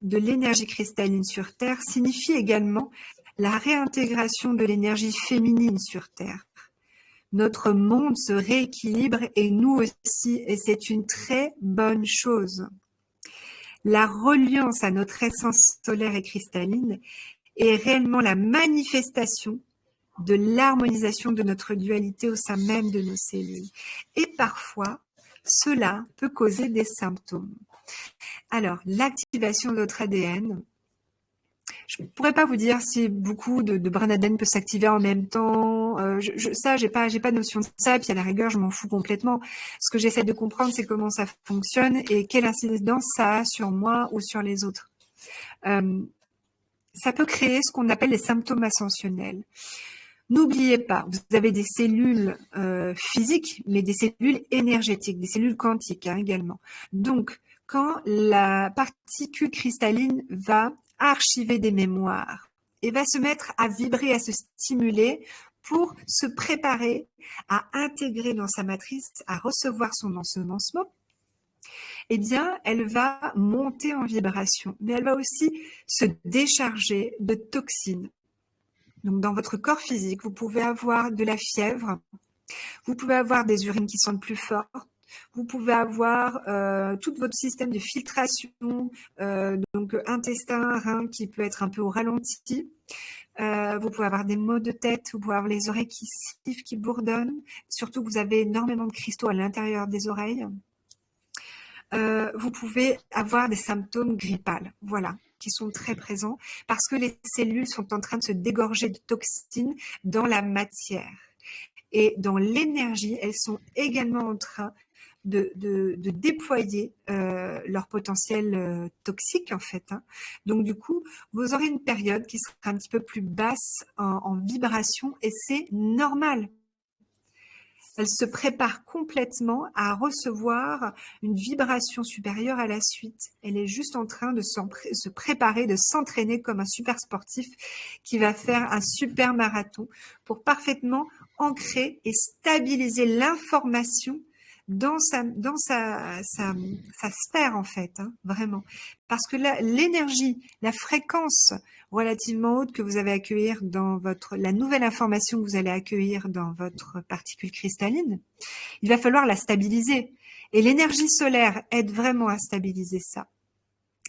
de l'énergie cristalline sur Terre signifie également la réintégration de l'énergie féminine sur Terre. Notre monde se rééquilibre et nous aussi, et c'est une très bonne chose. La reliance à notre essence solaire et cristalline est réellement la manifestation de l'harmonisation de notre dualité au sein même de nos cellules. Et parfois, cela peut causer des symptômes. Alors, l'activation de notre ADN, je ne pourrais pas vous dire si beaucoup de brins d'ADN peuvent s'activer en même temps. Ça, j'ai pas de notion de ça. Puis à la rigueur, je m'en fous complètement. Ce que j'essaie de comprendre, c'est comment ça fonctionne et quelle incidence ça a sur moi ou sur les autres. Ça peut créer ce qu'on appelle les symptômes ascensionnels. N'oubliez pas, vous avez des cellules physiques, mais des cellules énergétiques, des cellules quantiques également. Donc, quand la particule cristalline va archiver des mémoires et va se mettre à vibrer, à se stimuler pour se préparer à intégrer dans sa matrice, à recevoir son ensemencement, eh bien, elle va monter en vibration, mais elle va aussi se décharger de toxines. Donc, dans votre corps physique, vous pouvez avoir de la fièvre, vous pouvez avoir des urines qui sentent plus fortes, vous pouvez avoir tout votre système de filtration, donc intestin, rein qui peut être un peu au ralenti. Vous pouvez avoir des maux de tête, vous pouvez avoir les oreilles qui sifflent, qui bourdonnent, surtout que vous avez énormément de cristaux à l'intérieur des oreilles. Vous pouvez avoir des symptômes grippales, voilà, qui sont très présents parce que les cellules sont en train de se dégorger de toxines dans la matière. Et dans l'énergie, elles sont également en train de déployer leur potentiel toxique, en fait. Donc, du coup, vous aurez une période qui sera un petit peu plus basse en vibration et c'est normal. Elle se prépare complètement à recevoir une vibration supérieure à la suite. Elle est juste en train de se préparer, de s'entraîner comme un super sportif qui va faire un super marathon pour parfaitement ancrer et stabiliser l'information dans sa sphère, en fait, vraiment. Parce que l'énergie, la fréquence relativement haute que vous allez accueillir dans la nouvelle information que vous allez accueillir dans votre particule cristalline, il va falloir la stabiliser. Et l'énergie solaire aide vraiment à stabiliser ça.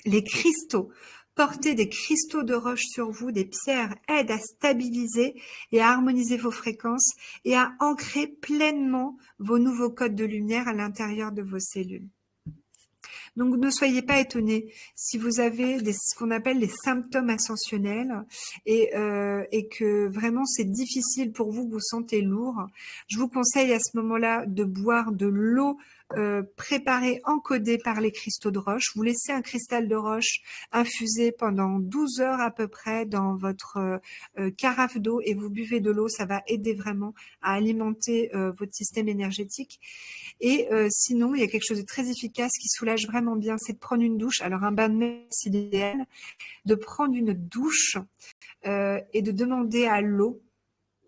Les cristaux, porter des cristaux de roche sur vous, des pierres, aident à stabiliser et à harmoniser vos fréquences et à ancrer pleinement vos nouveaux codes de lumière à l'intérieur de vos cellules. Donc, ne soyez pas étonnés si vous avez ce qu'on appelle les symptômes ascensionnels et que vraiment c'est difficile pour vous, que vous sentez lourd. Je vous conseille à ce moment-là de boire de l'eau préparée, encodée par les cristaux de roche. Vous laissez un cristal de roche infusé pendant 12 heures à peu près dans votre carafe d'eau et vous buvez de l'eau. Ça va aider vraiment à alimenter votre système énergétique. Et sinon, il y a quelque chose de très efficace qui soulage vraiment bien, c'est de prendre une douche. Alors, un bain de mer, c'est idéal. De prendre une douche et de demander à l'eau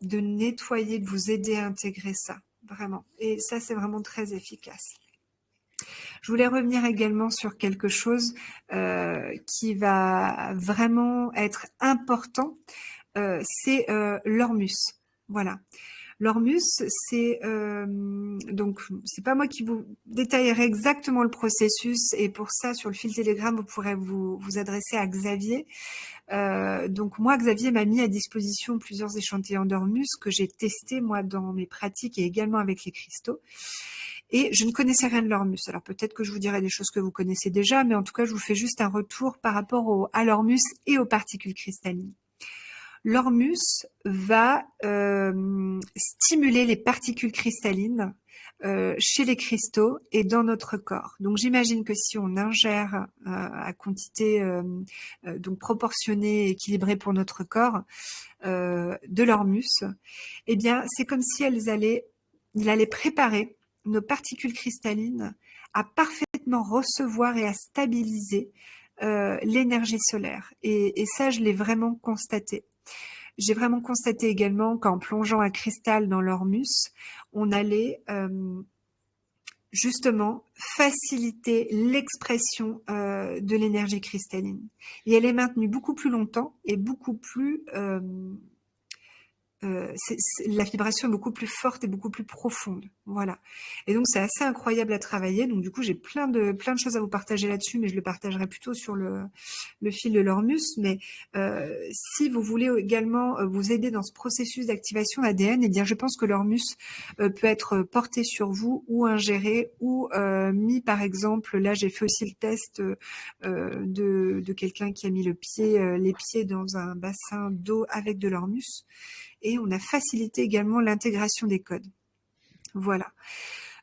de nettoyer, de vous aider à intégrer ça, vraiment. Et ça, c'est vraiment très efficace. Je voulais revenir également sur quelque chose qui va vraiment être important, c'est l'hormus. Voilà. L'hormus, donc c'est pas moi qui vous détaillerai exactement le processus, et pour ça sur le fil Telegram vous pourrez vous adresser à Xavier. Donc moi, Xavier m'a mis à disposition plusieurs échantillons d'hormus que j'ai testés moi dans mes pratiques et également avec les cristaux. Et je ne connaissais rien de l'hormus. Alors peut-être que je vous dirai des choses que vous connaissez déjà, mais en tout cas je vous fais juste un retour par rapport à l'hormus et aux particules cristallines. L'hormus va stimuler les particules cristallines chez les cristaux et dans notre corps. Donc j'imagine que si on ingère à quantité donc proportionnée et équilibrée pour notre corps de l'hormus, eh bien c'est comme si il allait préparer nos particules cristallines à parfaitement recevoir et à stabiliser l'énergie solaire. Et ça, je l'ai vraiment constaté. J'ai vraiment constaté également qu'en plongeant un cristal dans l'hormus, on allait justement faciliter l'expression de l'énergie cristalline. Et elle est maintenue beaucoup plus longtemps et beaucoup plus... la vibration est beaucoup plus forte et beaucoup plus profonde. Voilà. Et donc, c'est assez incroyable à travailler. Donc, du coup, j'ai plein de choses à vous partager là-dessus, mais je le partagerai plutôt sur le fil de l'hormus. Mais si vous voulez également vous aider dans ce processus d'activation ADN, eh bien, je pense que l'hormus peut être porté sur vous ou ingéré ou mis, par exemple, là, j'ai fait aussi le test de quelqu'un qui a mis les pieds dans un bassin d'eau avec de l'hormus. Et on a facilité également l'intégration des codes. Voilà.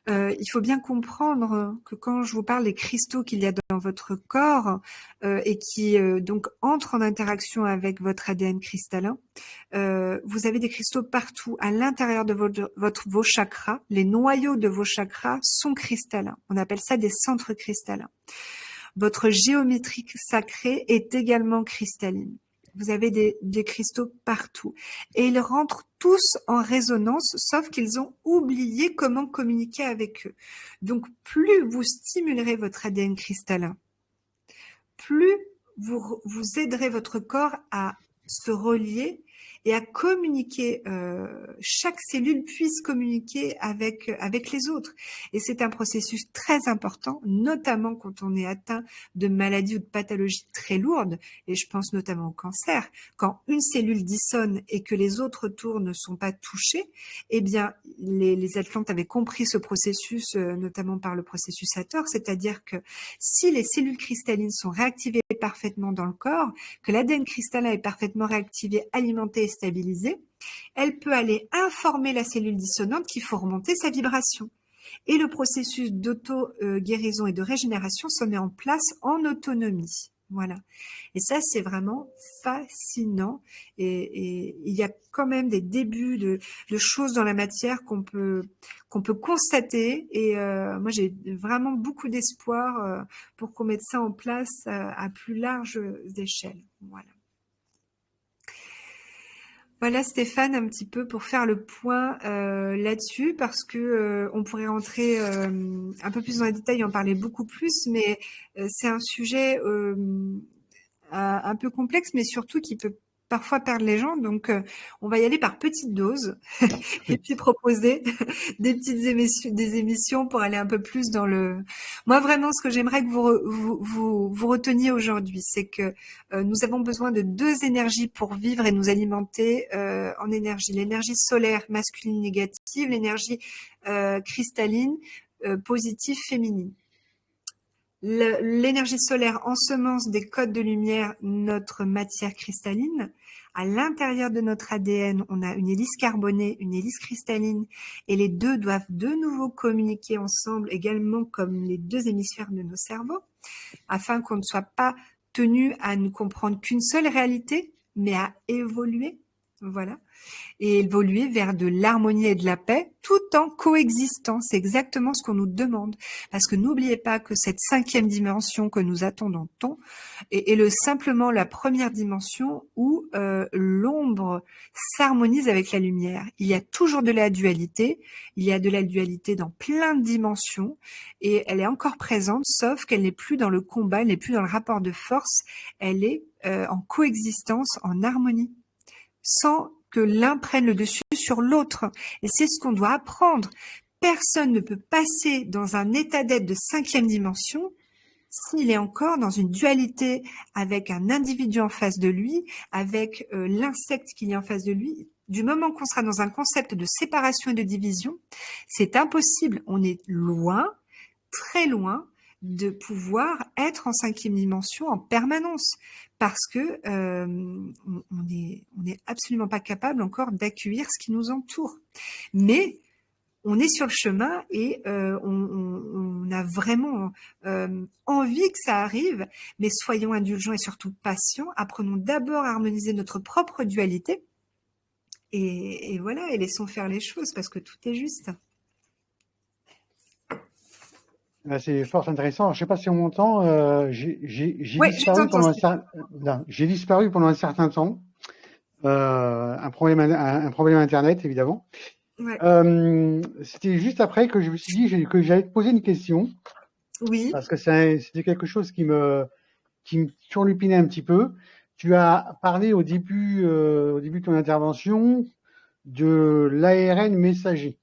Il faut bien comprendre que quand je vous parle des cristaux qu'il y a dans votre corps et qui donc entrent en interaction avec votre ADN cristallin, vous avez des cristaux partout à l'intérieur de vos chakras. Les noyaux de vos chakras sont cristallins. On appelle ça des centres cristallins. Votre géométrie sacrée est également cristalline. Vous avez des cristaux partout. Et ils rentrent tous en résonance, sauf qu'ils ont oublié comment communiquer avec eux. Donc, plus vous stimulerez votre ADN cristallin, plus vous aiderez votre corps à se relier et à communiquer, chaque cellule puisse communiquer avec les autres. Et c'est un processus très important, notamment quand on est atteint de maladies ou de pathologies très lourdes, et je pense notamment au cancer. Quand une cellule dissonne et que les autres tours ne sont pas touchés, eh bien, les Atlantes avaient compris ce processus, notamment par le processus Hathor, c'est-à-dire que si les cellules cristallines sont réactivées parfaitement dans le corps, que l'ADN cristallin est parfaitement réactivé, alimenté et stabilisé, elle peut aller informer la cellule dissonante qu'il faut remonter sa vibration. Et le processus d'auto-guérison et de régénération se met en place en autonomie. Voilà. Et ça, c'est vraiment fascinant. Et il y a quand même des débuts de choses dans la matière qu'on peut constater. Et moi, j'ai vraiment beaucoup d'espoir pour qu'on mette ça en place à plus large échelle. Voilà. Voilà Stéphane, un petit peu pour faire le point là-dessus, parce que on pourrait rentrer un peu plus dans les détails et en parler beaucoup plus, mais c'est un sujet un peu complexe, mais surtout qui peut parfois perdre les gens. Donc, on va y aller par petites doses et puis proposer des petites émissions pour aller un peu plus dans le... Moi, vraiment, ce que j'aimerais que vous reteniez aujourd'hui, c'est que nous avons besoin de deux énergies pour vivre et nous alimenter en énergie. L'énergie solaire masculine négative, l'énergie cristalline positive féminine. L'énergie solaire ensemence des codes de lumière notre matière cristalline. À l'intérieur de notre ADN, on a une hélice carbonée, une hélice cristalline, et les deux doivent de nouveau communiquer ensemble, également comme les deux hémisphères de nos cerveaux, afin qu'on ne soit pas tenu à ne comprendre qu'une seule réalité, mais à évoluer. Voilà. Et évoluer vers de l'harmonie et de la paix tout en coexistant. C'est exactement ce qu'on nous demande. Parce que n'oubliez pas que cette 5e dimension que nous attendons tant est simplement la première dimension où l'ombre s'harmonise avec la lumière. Il y a toujours de la dualité. Il y a de la dualité dans plein de dimensions et elle est encore présente, sauf qu'elle n'est plus dans le combat, elle n'est plus dans le rapport de force. Elle est en coexistence, en harmonie, sans que l'un prenne le dessus sur l'autre. Et c'est ce qu'on doit apprendre. Personne ne peut passer dans un état d'être de 5e dimension s'il est encore dans une dualité avec un individu en face de lui, avec l'insecte qu'il y a en face de lui. Du moment qu'on sera dans un concept de séparation et de division, c'est impossible. On est loin, très loin, de pouvoir être en 5e dimension en permanence, parce que on est absolument pas capable encore d'accueillir ce qui nous entoure. Mais on est sur le chemin et on a vraiment envie que ça arrive, mais soyons indulgents et surtout patients. Apprenons d'abord à harmoniser notre propre dualité et voilà, et laissons faire les choses parce que tout est juste. C'est fort intéressant. Alors, je ne sais pas si on m'entend. J'ai disparu pendant un certain temps. Un problème Internet, évidemment. Ouais. C'était juste après que je me suis dit que j'allais te poser une question. Oui. Parce que c'était quelque chose qui me surlupinait un petit peu. Tu as parlé au début de ton intervention de l'ARN messager.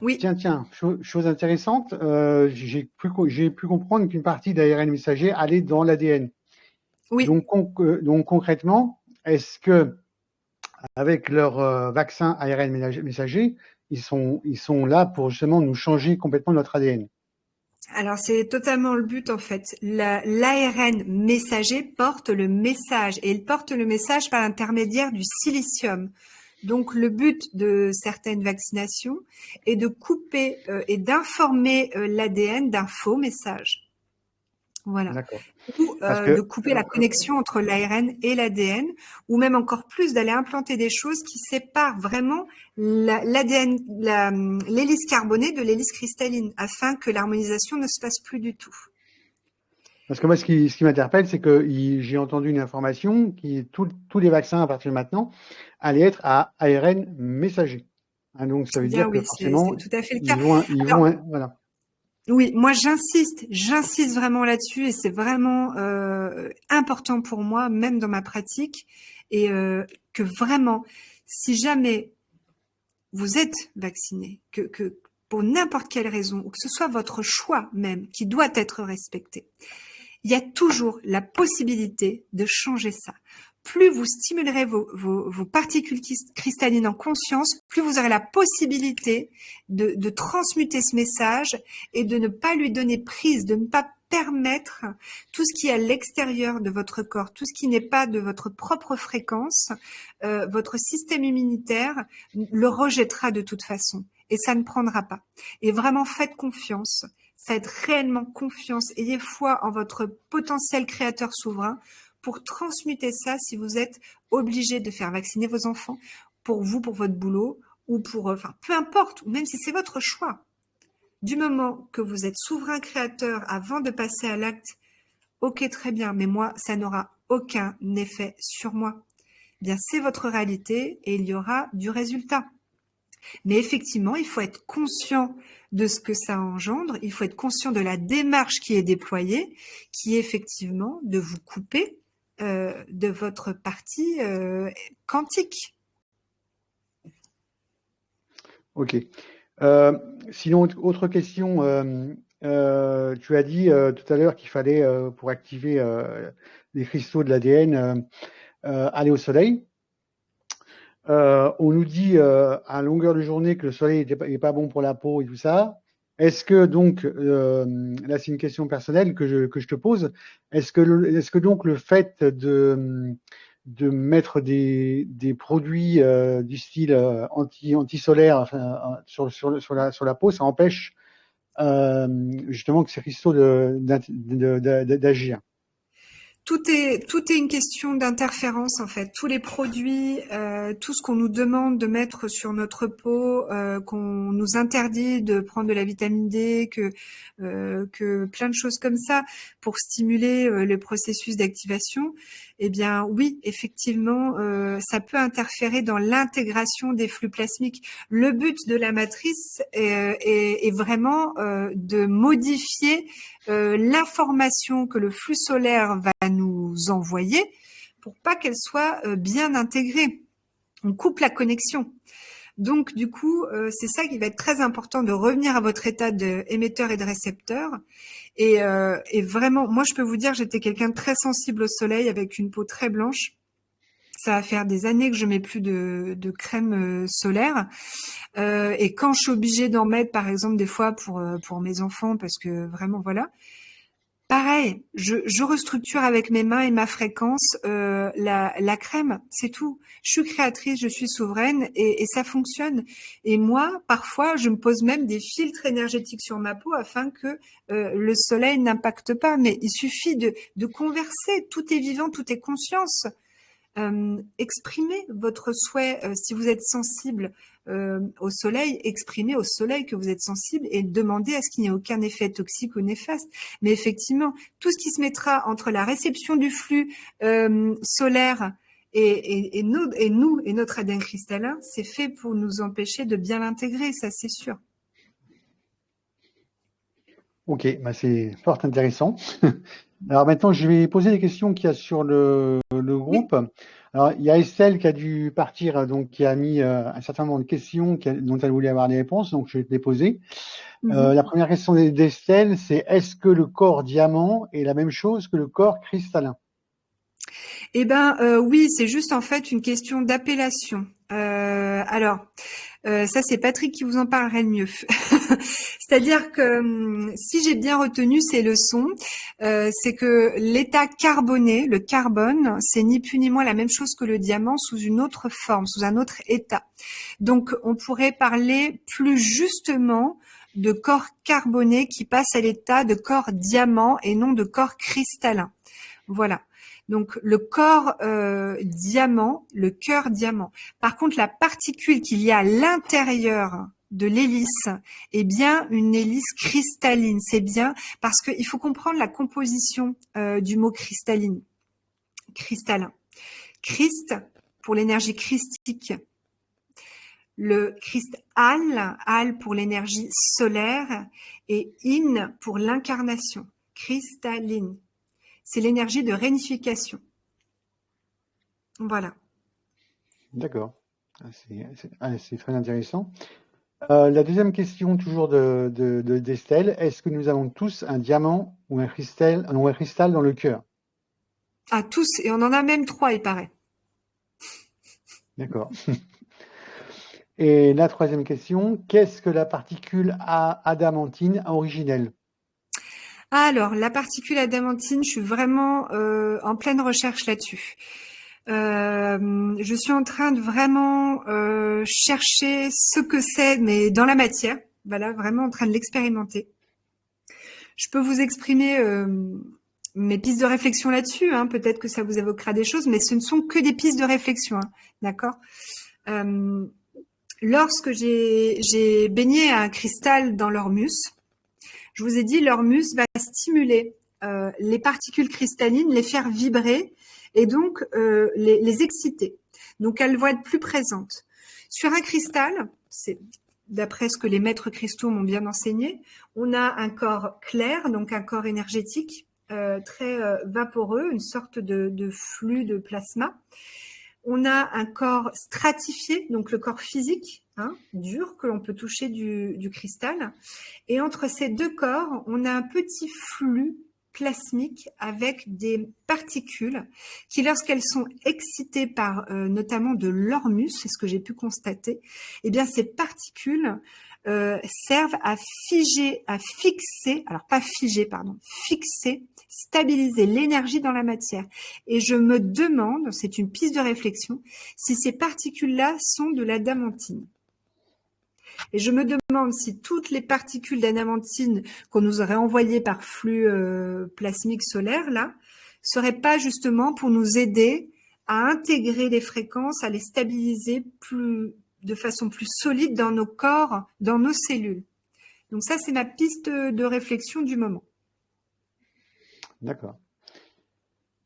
Oui. Tiens, chose intéressante, j'ai pu comprendre qu'une partie d'ARN messager allait dans l'ADN. Oui. Donc concrètement, est-ce que avec leur vaccin ARN messager, ils sont là pour justement nous changer complètement notre ADN? Alors c'est totalement le but en fait. L'ARN messager porte le message et il porte le message par l'intermédiaire du silicium. Donc le but de certaines vaccinations est de couper et d'informer l'ADN d'un faux message. Voilà. Ou de couper la connexion entre l'ARN et l'ADN, ou même encore plus d'aller implanter des choses qui séparent vraiment l'ADN, l'hélice carbonée de l'hélice cristalline, afin que l'harmonisation ne se passe plus du tout. Parce que moi, ce qui m'interpelle, c'est que j'ai entendu une information qui tous les vaccins à partir de maintenant allaient être à ARN messager. Hein, donc ça veut dire que forcément, c'est tout à fait le cas. Voilà. Oui, moi j'insiste vraiment là-dessus et c'est vraiment important pour moi, même dans ma pratique, et que vraiment, si jamais vous êtes vacciné, que pour n'importe quelle raison, ou que ce soit votre choix même, qui doit être respecté, il y a toujours la possibilité de changer ça. Plus vous stimulerez vos particules cristallines en conscience, plus vous aurez la possibilité de transmuter ce message et de ne pas lui donner prise, de ne pas permettre tout ce qui est à l'extérieur de votre corps, tout ce qui n'est pas de votre propre fréquence, votre système immunitaire le rejettera de toute façon et ça ne prendra pas. Et vraiment, faites confiance. Faites réellement confiance, ayez foi en votre potentiel créateur souverain pour transmuter ça si vous êtes obligé de faire vacciner vos enfants, pour vous, pour votre boulot, ou pour, peu importe, ou même si c'est votre choix. Du moment que vous êtes souverain créateur avant de passer à l'acte, ok, très bien, mais moi, ça n'aura aucun effet sur moi. Bien, c'est votre réalité et il y aura du résultat. Mais effectivement, il faut être conscient de ce que ça engendre, il faut être conscient de la démarche qui est déployée, qui est effectivement de vous couper de votre partie quantique. Ok. Sinon, autre question. Tu as dit tout à l'heure qu'il fallait, pour activer les cristaux de l'ADN, aller au soleil. On nous dit à longueur de journée que le soleil n'est pas bon pour la peau et tout ça. Est-ce que donc, là c'est une question personnelle que je te pose, est-ce que donc le fait de mettre des produits du style anti-solaire sur la peau, ça empêche justement que ces cristaux d'agir? Tout est une question d'interférence en fait. Tous les produits, tout ce qu'on nous demande de mettre sur notre peau, qu'on nous interdit de prendre de la vitamine D, que plein de choses comme ça pour stimuler le processus d'activation. Eh bien oui, effectivement, ça peut interférer dans l'intégration des flux plasmiques. Le but de la matrice est vraiment de modifier l'information que le flux solaire va nous envoyer pour pas qu'elle soit bien intégrée. On coupe la connexion. Donc, du coup, c'est ça qui va être très important, de revenir à votre état d'émetteur et de récepteur. Et vraiment, moi, je peux vous dire, j'étais quelqu'un de très sensible au soleil avec une peau très blanche. Ça va faire des années que je mets plus de crème solaire. Et quand je suis obligée d'en mettre, par exemple, des fois pour mes enfants, parce que vraiment, voilà. Pareil, je restructure avec mes mains et ma fréquence la crème, c'est tout. Je suis créatrice, je suis souveraine et ça fonctionne. Et moi, parfois, je me pose même des filtres énergétiques sur ma peau afin que le soleil n'impacte pas. Mais il suffit de converser. Tout est vivant, tout est conscience. Exprimez votre souhait. Si vous êtes sensible au soleil, exprimez au soleil que vous êtes sensible et demandez à ce qu'il n'y ait aucun effet toxique ou néfaste. Mais effectivement, tout ce qui se mettra entre la réception du flux solaire et notre ADN cristallin, c'est fait pour nous empêcher de bien l'intégrer, ça c'est sûr. Ok, bah c'est fort intéressant. Alors maintenant, je vais poser des questions qu'il y a sur le groupe. Oui. Alors, il y a Estelle qui a dû partir, donc qui a mis un certain nombre de questions dont elle voulait avoir des réponses, donc je vais te les poser. La première question d'Estelle, c'est est-ce que le corps diamant est la même chose que le corps cristallin? Eh ben oui, c'est juste en fait une question d'appellation. Alors, ça c'est Patrick qui vous en parlerait le mieux. C'est-à-dire que si j'ai bien retenu ces leçons, c'est que l'état carboné, le carbone, c'est ni plus ni moins la même chose que le diamant sous une autre forme, sous un autre état. Donc on pourrait parler plus justement de corps carboné qui passe à l'état de corps diamant et non de corps cristallin. Voilà. Donc le corps diamant, le cœur diamant. Par contre, la particule qu'il y a à l'intérieur de l'hélice est bien une hélice cristalline. C'est bien parce qu'il faut comprendre la composition du mot cristalline, cristallin. Christ pour l'énergie christique. Le cristal, al pour l'énergie solaire et in pour l'incarnation, cristalline. C'est l'énergie de réunification. Voilà. D'accord. C'est très intéressant. La deuxième question, toujours d'Estelle, est-ce que nous avons tous un diamant ou un cristal dans le cœur? Ah, tous, et on en a même 3, il paraît. D'accord. Et la troisième question, qu'est-ce que la particule adamantine originelle? Alors, la particule adamantine, je suis vraiment en pleine recherche là-dessus. Je suis en train de vraiment chercher ce que c'est, mais dans la matière. Voilà, vraiment en train de l'expérimenter. Je peux vous exprimer mes pistes de réflexion là-dessus. Hein. Peut-être que ça vous évoquera des choses, mais ce ne sont que des pistes de réflexion. Hein. D'accord. Lorsque j'ai baigné un cristal dans l'ormus, je vous ai dit, l'ormus va stimuler les particules cristallines, les faire vibrer et donc les exciter. Donc, elles vont être plus présentes. Sur un cristal, c'est d'après ce que les maîtres cristaux m'ont bien enseigné, on a un corps clair, donc un corps énergétique, très vaporeux, une sorte de flux de plasma. On a un corps stratifié, donc le corps physique, hein, dur, que l'on peut toucher du cristal. Et entre ces deux corps, on a un petit flux plasmique avec des particules qui, lorsqu'elles sont excitées par notamment de l'ormus, c'est ce que j'ai pu constater, eh bien ces particules servent à fixer, stabiliser l'énergie dans la matière. Et je me demande, c'est une piste de réflexion, si ces particules-là sont de l'adamantine. Et je me demande si toutes les particules d'adamantine qu'on nous aurait envoyées par flux plasmique solaire, là, serait pas justement pour nous aider à intégrer les fréquences, à les stabiliser de façon plus solide dans nos corps, dans nos cellules. Donc ça, c'est ma piste de réflexion du moment. D'accord.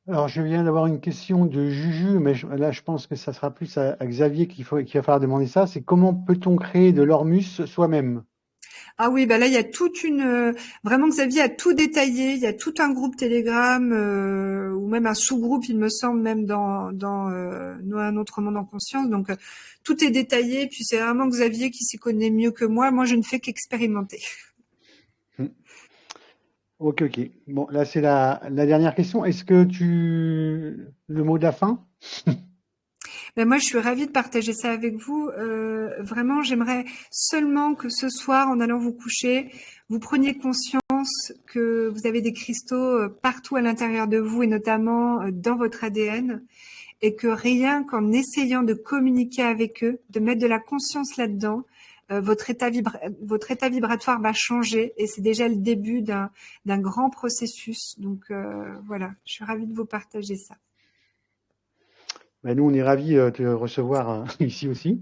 Alors, je viens d'avoir une question de Juju, mais là, je pense que ça sera plus à Xavier qu'il va falloir demander ça. C'est comment peut-on créer de l'hormus soi-même? Ah oui, bah là, il y a vraiment Xavier a tout détaillé. Il y a tout un groupe Telegram ou même un sous-groupe, il me semble, même dans un autre monde en conscience. Donc tout est détaillé. Puis c'est vraiment Xavier qui s'y connaît mieux que moi. Moi, je ne fais qu'expérimenter. Ok. Bon, là, c'est la dernière question. Est-ce que le mot de la fin? Ben moi, je suis ravie de partager ça avec vous. Vraiment, j'aimerais seulement que ce soir, en allant vous coucher, vous preniez conscience que vous avez des cristaux partout à l'intérieur de vous et notamment dans votre ADN, et que rien qu'en essayant de communiquer avec eux, de mettre de la conscience là-dedans, votre état vibratoire va changer, et c'est déjà le début d'un grand processus. Donc voilà, je suis ravie de vous partager ça. Ben, nous, on est ravis de te recevoir ici aussi.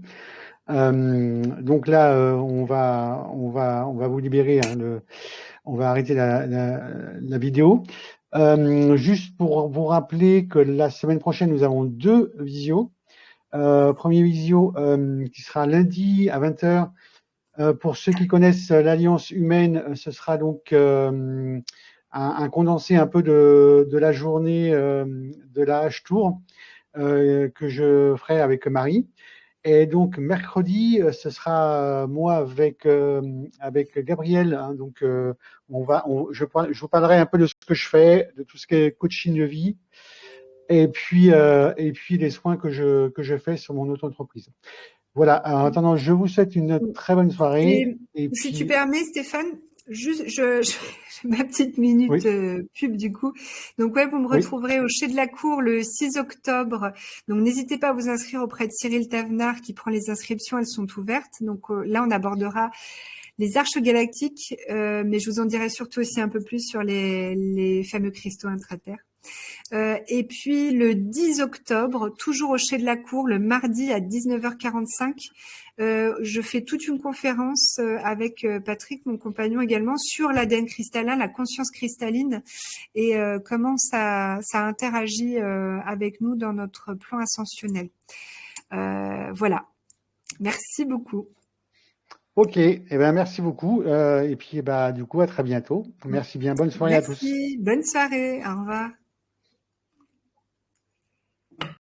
Donc là, on va vous libérer. On va arrêter la vidéo. Juste pour vous rappeler que la semaine prochaine, nous avons 2 visios. Premier visio qui sera lundi à 20h. Pour ceux qui connaissent l'Alliance humaine, ce sera donc un condensé un peu de la journée de la H-Tour que je ferai avec Marie. Et donc mercredi, ce sera moi avec Gabriel. Hein, donc je vous parlerai un peu de ce que je fais, de tout ce qui est coaching de vie, et puis les soins que je fais sur mon auto-entreprise. Voilà. En attendant, je vous souhaite une très bonne soirée. Et si tu permets, Stéphane, juste, ma petite minute oui. pub du coup. Donc ouais, vous me retrouverez au Chai de la Cour le 6 octobre. Donc n'hésitez pas à vous inscrire auprès de Cyril Tavenard qui prend les inscriptions, elles sont ouvertes. Donc là, on abordera les arches galactiques, mais je vous en dirai surtout aussi un peu plus sur les fameux cristaux intraterres. Et puis le 10 octobre, toujours au Chai de la Cour, le mardi à 19h45, je fais toute une conférence avec Patrick, mon compagnon également, sur l'ADN cristallin, la conscience cristalline, et comment ça interagit avec nous dans notre plan ascensionnel. Voilà. Merci beaucoup. Ok, merci beaucoup. Et puis du coup, à très bientôt. Merci bien. Bonne soirée à tous. Merci. Bonne soirée. Au revoir.